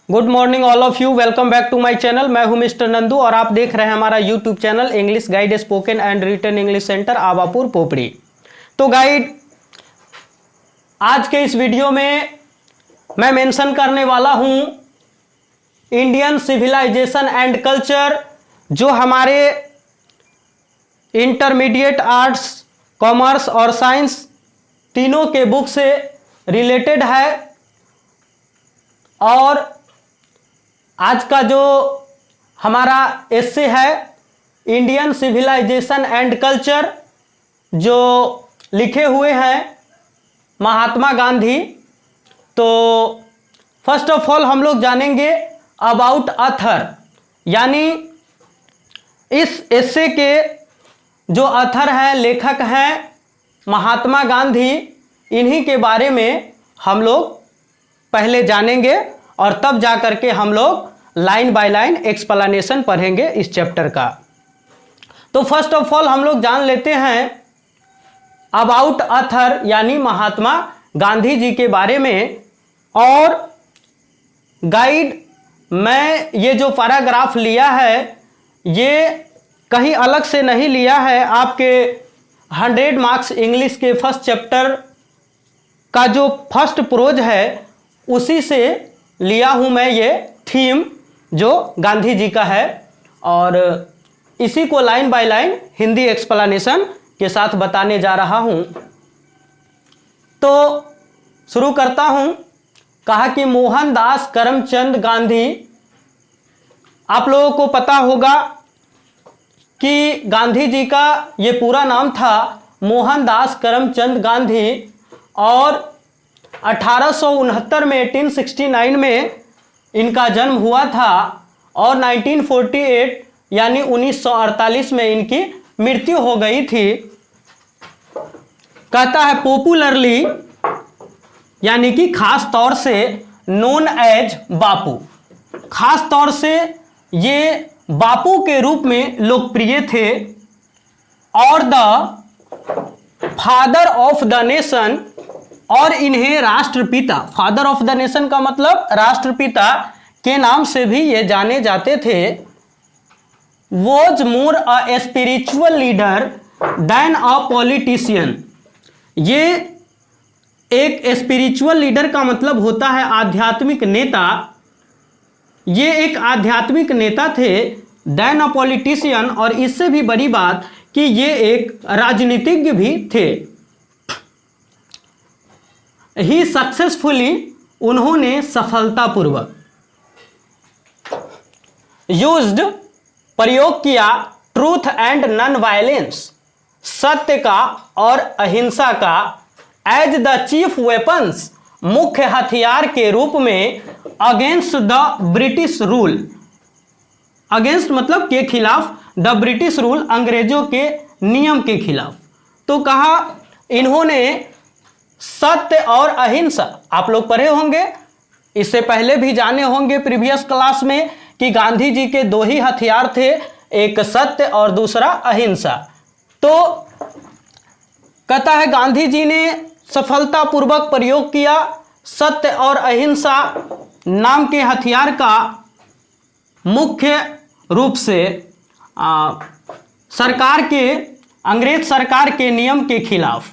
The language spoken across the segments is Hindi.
Good morning all of you, welcome back to my channel. मैं हूं मिस्टर नंदू और आप देख रहे हैं हमारा YouTube channel English guide spoken and written English centre Awapur Popdi. तो गाइड, आज के इस वीडियो में मैं मेंशन करने वाला हूं इंडियन सिविलाइजेशन एंड कल्चर, जो हमारे इंटरमीडिएट आर्ट्स, कॉमर्स और साइंस तीनों के बुक से रिलेटेड है। और आज का जो हमारा एस्से है इंडियन सिविलाइजेशन एंड कल्चर, जो लिखे हुए हैं महात्मा गांधी। तो फर्स्ट ऑफ ऑल हम लोग जानेंगे अबाउट ऑथर, यानी इस एस्से के जो ऑथर हैं, लेखक हैं महात्मा गांधी। इन्हीं के बारे में हम लोग पहले जानेंगे और तब जा करके हम लोग लाइन बाय लाइन एक्सप्लेनेशन पढ़ेंगे इस चैप्टर का। तो फर्स्ट ऑफ ऑल हम लोग जान लेते हैं अबाउट ऑथर, यानी महात्मा गांधी जी के बारे में। और गाइड, मैं ये जो पैराग्राफ लिया है ये कहीं अलग से नहीं लिया है, आपके 100 मार्क्स इंग्लिश के फर्स्ट चैप्टर का जो फर्स्ट प्रोज है उसी से लिया हूं मैं, ये थीम जो गांधी जी का है, और इसी को line by line Hindi explanation के साथ बताने जा रहा हूं। तो शुरू करता हूं। कहा कि मोहनदास करमचंद गांधी, आप लोगों को पता होगा कि गांधी जी का ये पूरा नाम था मोहनदास करमचंद गांधी, और 1869 में 1869 में इनका जन्म हुआ था, और 1948 यानी 1948 में इनकी मृत्यु हो गई थी। कहता है पॉपुलरली, यानी कि खास तौर से नोन एज बापू, खास तौर से ये बापू के रूप में लोकप्रिय थे। और the father of the nation, और इन्हें राष्ट्रपिता, फादर ऑफ द नेशन का मतलब राष्ट्रपिता के नाम से भी ये जाने जाते थे। Was more a spiritual leader than a politician. ये एक स्पिरिचुअल लीडर का मतलब होता है आध्यात्मिक नेता। ये एक आध्यात्मिक नेता थे, देन अ पॉलिटिशियन, और इससे भी बड़ी बात कि ये एक राजनीतिज्ञ भी थे। ही सक्सेसफुली, उन्होंने सफलतापूर्वक यूज्ड, प्रयोग किया, ट्रूथ एंड नॉन वायलेंस, सत्य का और अहिंसा का, एज द चीफ वेपन्स, मुख्य हथियार के रूप में, against the British rule, against मतलब के खिलाफ, द ब्रिटिश रूल, अंग्रेजों के नियम के खिलाफ। तो कहा इन्होंने सत्य और अहिंसा, आप लोग पढ़े होंगे, इससे पहले भी जाने होंगे प्रीवियस क्लास में कि गांधी जी के दो ही हथियार थे, एक सत्य और दूसरा अहिंसा। तो कहता है गांधी जी ने सफलतापूर्वक प्रयोग किया सत्य और अहिंसा नाम के हथियार का, मुख्य रूप से सरकार के, अंग्रेज सरकार के नियम के खिलाफ।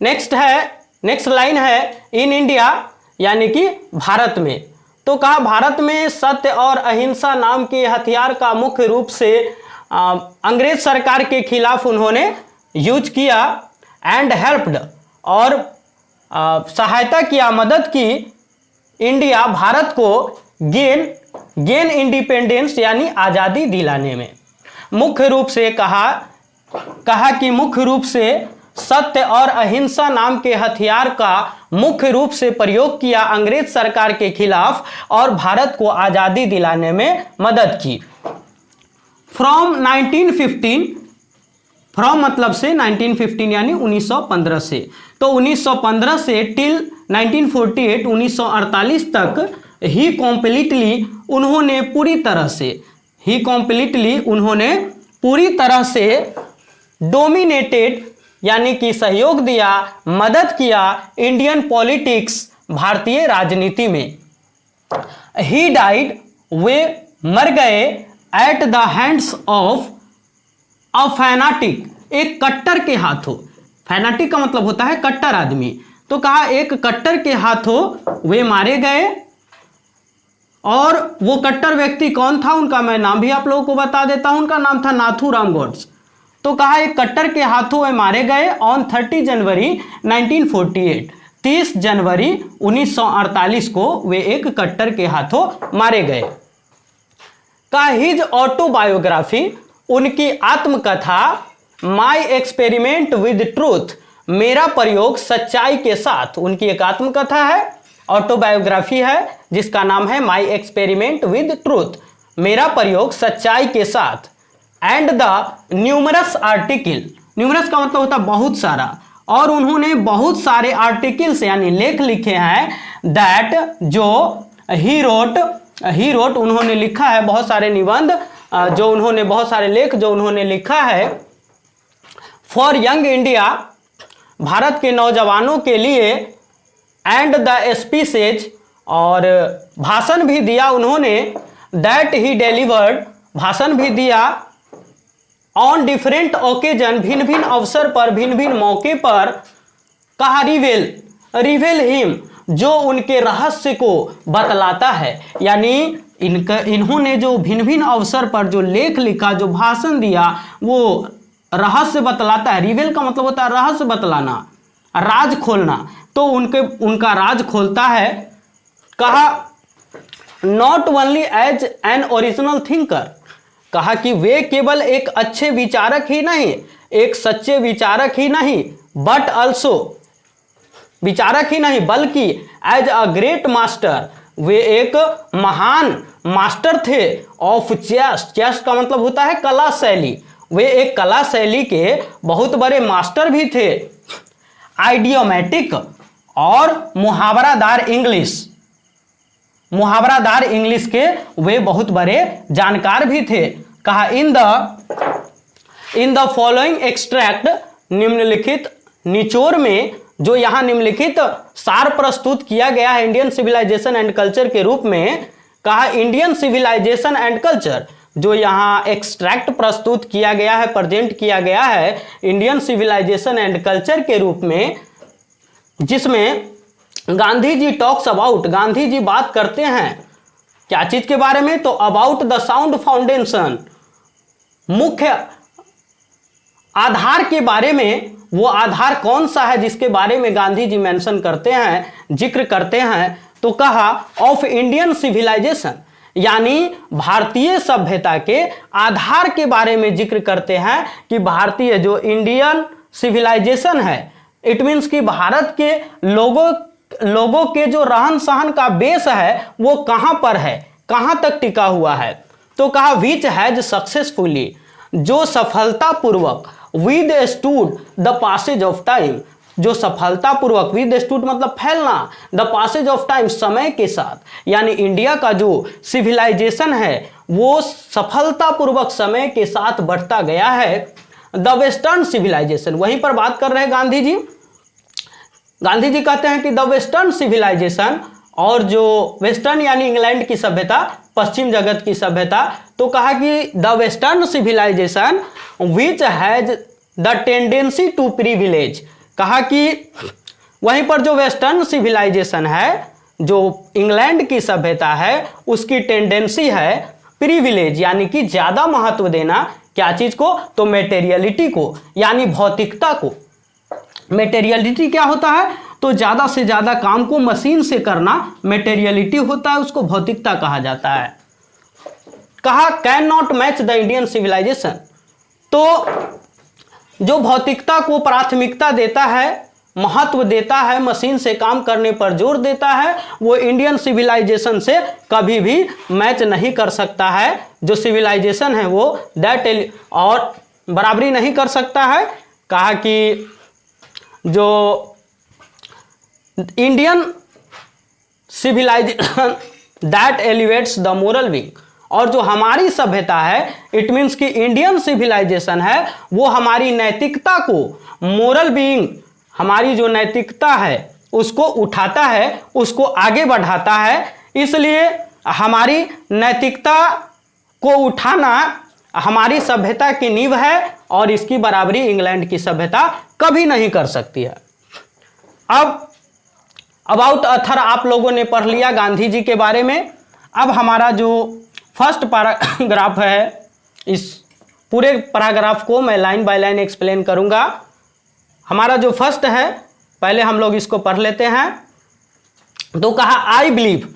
नेक्स्ट लाइन है इन इंडिया, यानी कि भारत में। तो कहा भारत में सत्य और अहिंसा नाम के हथियार का मुख्य रूप से अंग्रेज सरकार के खिलाफ उन्होंने यूज किया, एंड हेल्प्ड, और सहायता किया, मदद की, इंडिया, भारत को गेन इंडिपेंडेंस, यानी आज़ादी दिलाने में। मुख्य रूप से कहा कि मुख्य रूप से सत्य और अहिंसा नाम के हथियार का मुख्य रूप से प्रयोग किया अंग्रेज सरकार के खिलाफ और भारत को आज़ादी दिलाने में मदद की। फ्रॉम 1915, फ्रॉम मतलब से 1915 यानी 1915 से, तो 1915 से टिल 1948 1948 तक ही कॉम्प्लीटली उन्होंने पूरी तरह से डोमिनेटेड, यानी कि सहयोग दिया, मदद किया, इंडियन पॉलिटिक्स, भारतीय राजनीति में। ही डाइड, वे मर गए at the hands of a fanatic, एक कट्टर के हाथों। फैनाटिक का मतलब होता है कट्टर आदमी, तो कहा एक कट्टर के हाथों वे मारे गए। और वो कट्टर व्यक्ति कौन था, उनका मैं नाम भी आप लोगों को बता देता हूं। उनका नाम था नाथूराम गोड्स। तो कहा एक कट्टर के हाथों वे मारे गए ऑन 30 जनवरी 1948, 30 जनवरी 1948 को वे एक कट्टर के हाथों मारे गए। कहा हिज ऑटोबायोग्राफी, उनकी आत्मकथा, माई एक्सपेरिमेंट विद ट्रूथ, मेरा प्रयोग सच्चाई के साथ, उनकी एक आत्मकथा है, ऑटोबायोग्राफी है जिसका नाम है माई एक्सपेरिमेंट विद ट्रूथ, मेरा प्रयोग सच्चाई के साथ। And the numerous article, numerous का मतलब होता है बहुत सारा, और उन्होंने बहुत सारे आर्टिकल्स यानी लेख लिखे हैं। दैट जो ही रोट उन्होंने लिखा है, बहुत सारे निबंध जो उन्होंने, बहुत सारे लेख जो उन्होंने लिखा है। फॉर यंग इंडिया, भारत के नौजवानों के लिए। एंड द स्पीचेज, और भाषण भी दिया उन्होंने। दैट ही डिलीवर्ड, भाषण भी दिया। ऑन डिफरेंट ओकेजन, भिन्न भिन्न अवसर पर, भिन्न भिन्न मौके पर। कहा रिवेल हिम, जो उनके रहस्य को बतलाता है। यानी इन्होंने जो भिन्न भिन्न अवसर पर जो लेख लिखा, जो भाषण दिया, वो रहस्य बतलाता है। रिवेल का मतलब होता है रहस्य बतलाना, राज खोलना, तो उनका राज खोलता है। कहा not only as an original thinker, कहा कि वे केवल एक अच्छे विचारक ही नहीं, एक सच्चे विचारक ही नहीं, बट ऑल्सो, विचारक ही नहीं बल्कि एज अ ग्रेट मास्टर, वे एक महान मास्टर थे। ऑफ चेस का मतलब होता है कला शैली, वे एक कला शैली के बहुत बड़े मास्टर भी थे। आइडियोमेटिक और मुहावरादार इंग्लिश, मुहावरादार इंग्लिश के वे बहुत बड़े जानकार भी थे। कहा इन द फॉलोइंग एक्सट्रैक्ट, निम्नलिखित निचोड़ में, जो यहाँ निम्नलिखित सार प्रस्तुत किया गया है इंडियन सिविलाइजेशन एंड कल्चर के रूप में। कहा इंडियन सिविलाइजेशन एंड कल्चर, जो यहाँ एक्सट्रैक्ट प्रस्तुत किया गया है, प्रेजेंट किया गया है इंडियन सिविलाइजेशन एंड कल्चर के रूप में, जिसमें गांधी जी टॉक्स अबाउट, गांधी जी बात करते हैं क्या चीज के बारे में, तो अबाउट द साउंड फाउंडेशन, मुख्य आधार के बारे में। वो आधार कौन सा है जिसके बारे में गांधी जी मेंशन करते हैं, जिक्र करते हैं। तो कहा ऑफ इंडियन सिविलाइजेशन, यानी भारतीय सभ्यता के आधार के बारे में जिक्र करते हैं कि भारतीय जो इंडियन सिविलाइजेशन है, इट मीन्स कि भारत के लोगों के जो रहन सहन का बेस है वो कहां पर है, कहां तक टिका हुआ है। तो कहा विच हैज सक्सेसफुली, जो सफलतापूर्वक, withstood the passage of time, जो सफलतापूर्वक, विद स्टूड मतलब फैलना, द पासेज ऑफ टाइम समय के साथ, यानी इंडिया का जो सिविलाइजेशन है वो सफलतापूर्वक समय के साथ बढ़ता गया है। द वेस्टर्न सिविलाइजेशन, वहीं पर बात कर रहे हैं गांधी जी। गांधी जी कहते हैं कि द वेस्टर्न सिविलाइजेशन, और जो वेस्टर्न यानी इंग्लैंड की सभ्यता, पश्चिम जगत की सभ्यता। तो कहा कि the western civilisation which has the tendency to privilege, कहा कि वहीं पर जो वेस्टर्न सिविलाइजेशन है, जो इंग्लैंड की सभ्यता है, उसकी टेंडेंसी है प्रिविलेज, यानी कि ज्यादा महत्व देना क्या चीज को, तो मेटेरियलिटी को, यानी भौतिकता को। मेटेरियलिटी क्या होता है, तो ज्यादा से ज्यादा काम को मशीन से करना मेटेरियलिटी होता है, उसको भौतिकता कहा जाता है। कहा can not match the Indian civilisation, तो जो भौतिकता को प्राथमिकता देता है, महत्व देता है, मशीन से काम करने पर जोर देता है, वो इंडियन सिविलाइजेशन से कभी भी मैच नहीं कर सकता है। जो सिविलाइजेशन है वो दैट और बराबरी नहीं कर सकता है। कहा कि जो Indian civilisation that elevates the moral wing, और जो हमारी सभ्यता है, इट मीन्स कि इंडियन सिविलाइजेशन है वो हमारी नैतिकता को, मोरल बीइंग, हमारी जो नैतिकता है, उसको उठाता है, उसको आगे बढ़ाता है। इसलिए हमारी नैतिकता को उठाना हमारी सभ्यता की नींव है और इसकी बराबरी इंग्लैंड की सभ्यता कभी नहीं कर सकती है। अब अबाउट अथर आप लोगों ने पढ़ लिया गांधी जी के बारे में। अब हमारा जो फर्स्ट पैराग्राफ है, इस पूरे पैराग्राफ को मैं लाइन बाय लाइन एक्सप्लेन करूंगा। हमारा जो फर्स्ट है, पहले हम लोग इसको पढ़ लेते हैं। तो कहा आई बिलीव,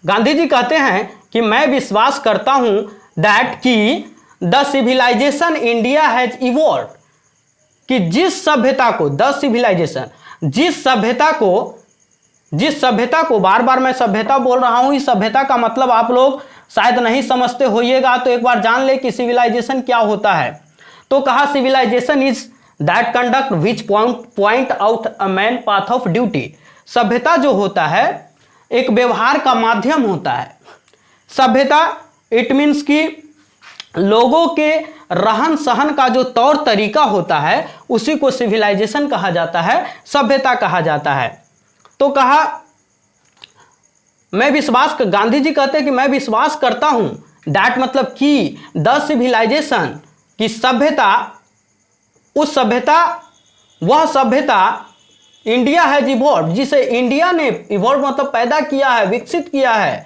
गांधी जी कहते हैं कि मैं विश्वास करता हूं दैट कि the civilisation India has evolve, कि जिस सभ्यता को, द सिविलाइजेशन, जिस सभ्यता को बार बार मैं सभ्यता बोल रहा हूं, इस सभ्यता का मतलब आप लोग शायद नहीं समझते होइएगा, तो एक बार जान ले कि सिविलाइजेशन क्या होता है। तो कहा civilisation is that conduct which point out a man path of duty. सभ्यता जो होता है एक व्यवहार का माध्यम होता है। सभ्यता इट मीन्स कि लोगों के रहन सहन का जो तौर तरीका होता है उसी को सिविलाइजेशन कहा जाता है, सभ्यता कहा जाता है। तो कहा मैं विश्वास, गांधी जी कहते हैं कि मैं विश्वास करता हूं, दैट मतलब कि द सिविलाइजेशन, की सभ्यता, उस सभ्यता, वह सभ्यता इंडिया हैज इवॉल्व, जिसे इंडिया ने इवॉल्व मतलब पैदा किया है, विकसित किया है।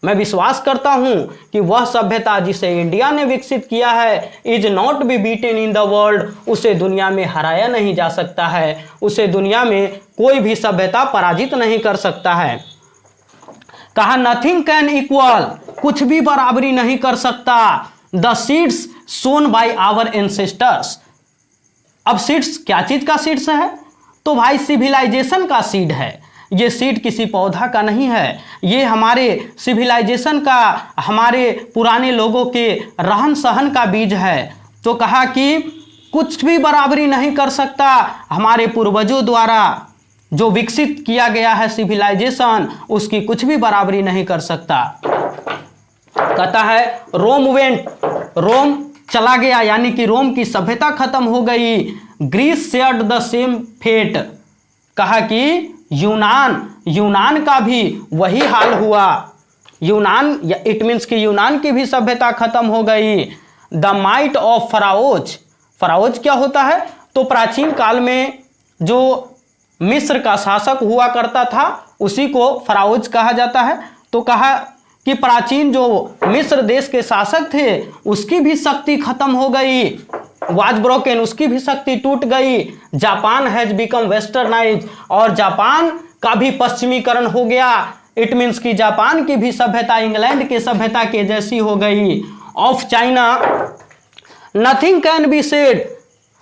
मैं विश्वास करता हूं कि वह सभ्यता जिसे इंडिया ने विकसित किया है is not be beaten in the world, उसे दुनिया में हराया नहीं जा सकता है, उसे दुनिया में कोई भी सभ्यता पराजित नहीं कर सकता है। कहा नथिंग कैन इक्वल, कुछ भी बराबरी नहीं कर सकता, the seeds sown by our ancestors. अब सीड्स क्या चीज का सीड्स है? तो भाई सिविलाइजेशन का सीड है। ये सीड किसी पौधा का नहीं है, ये हमारे सिविलाइजेशन का, हमारे पुराने लोगों के रहन सहन का बीज है। तो कहा कि कुछ भी बराबरी नहीं कर सकता, हमारे पूर्वजों द्वारा जो विकसित किया गया है सिविलाइजेशन, उसकी कुछ भी बराबरी नहीं कर सकता। कहता है रोम वेंट, रोम चला गया, यानी कि रोम की सभ्यता खत्म हो गई। Greece shared the same fate, कहा कि यूनान का भी वही हाल हुआ। यूनान, इट मीन्स कि यूनान की भी सभ्यता खत्म हो गई। द माइट ऑफ फराओज, फराओज क्या होता है? तो प्राचीन काल में जो मिस्र का शासक हुआ करता था उसी को फराओज कहा जाता है। तो कहा कि प्राचीन जो मिस्र देश के शासक थे उसकी भी शक्ति खत्म हो गई, वाज ब्रोकन, उसकी भी शक्ति टूट गई। जापान हैज बिकम वेस्टर्नाइज, और जापान का भी पश्चिमीकरण हो गया। इट मीन्स कि जापान की भी सभ्यता इंग्लैंड के सभ्यता के जैसी हो गई। Of China nothing can be said,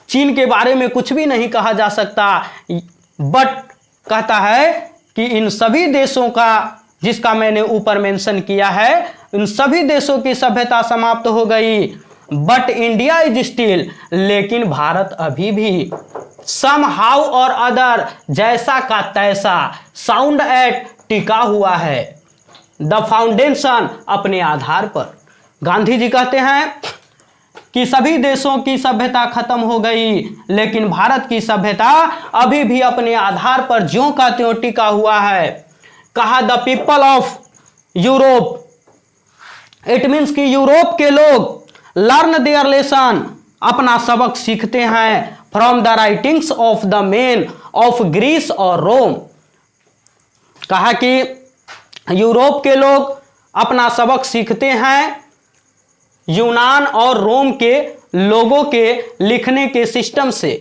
चीन के बारे में कुछ भी नहीं कहा जा सकता। बट कहता है कि इन सभी देशों का, जिसका मैंने ऊपर मेंशन किया है, इन सभी देशों की सभ्यता समाप्त हो गई। बट इंडिया इज स्टिल, लेकिन भारत अभी भी सम हाउ और अदर, जैसा का तैसा, साउंड एट, टिका हुआ है, द फाउंडेशन, अपने आधार पर। गांधी जी कहते हैं कि सभी देशों की सभ्यता खत्म हो गई, लेकिन भारत की सभ्यता अभी भी अपने आधार पर ज्यों का त्यों टिका हुआ है। कहा the people of Europe, it means कि यूरोप के लोग लर्न देयर लेसन, अपना सबक सीखते हैं from the writings of the men of Greece और रोम। कहा कि यूरोप के लोग अपना सबक सीखते हैं यूनान और रोम के लोगों के लिखने के सिस्टम से।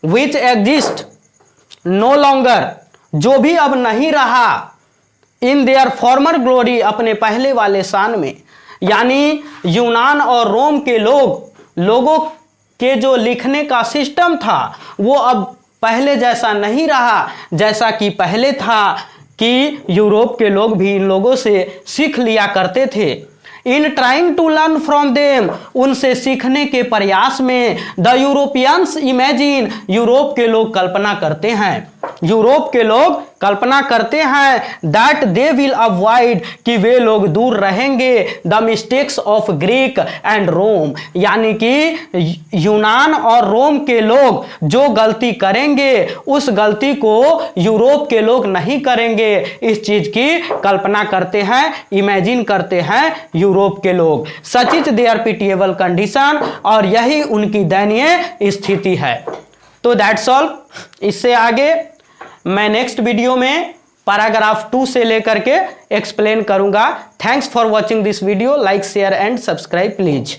विच एग्जिस्ट नो लॉन्गर, जो भी अब नहीं रहा, इन देयर फॉर्मर ग्लोरी, अपने पहले वाले शान में। यानी यूनान और रोम के लोगों के जो लिखने का सिस्टम था वो अब पहले जैसा नहीं रहा, जैसा कि पहले था कि यूरोप के लोग भी इन लोगों से सीख लिया करते थे। In trying to learn from them, उनसे सीखने के प्रयास में, द यूरोपियंस इमेजिन, यूरोप के लोग कल्पना करते हैं। यूरोप के लोग कल्पना करते हैं दैट दे विल अवॉइड, कि वे लोग दूर रहेंगे the mistakes of Greek and Rome, यानी कि यूनान और रोम के लोग जो गलती करेंगे उस गलती को यूरोप के लोग नहीं करेंगे। इस चीज की कल्पना करते हैं, इमेजिन करते हैं यूरोप के लोग। Such is their pitiable condition, और यही उनकी दयनीय स्थिति है। तो दैट्स ऑल। इससे आगे मैं नेक्स्ट वीडियो में पैराग्राफ 2 से लेकर के एक्सप्लेन करूंगा। Thanks for watching this video. Like share and subscribe please.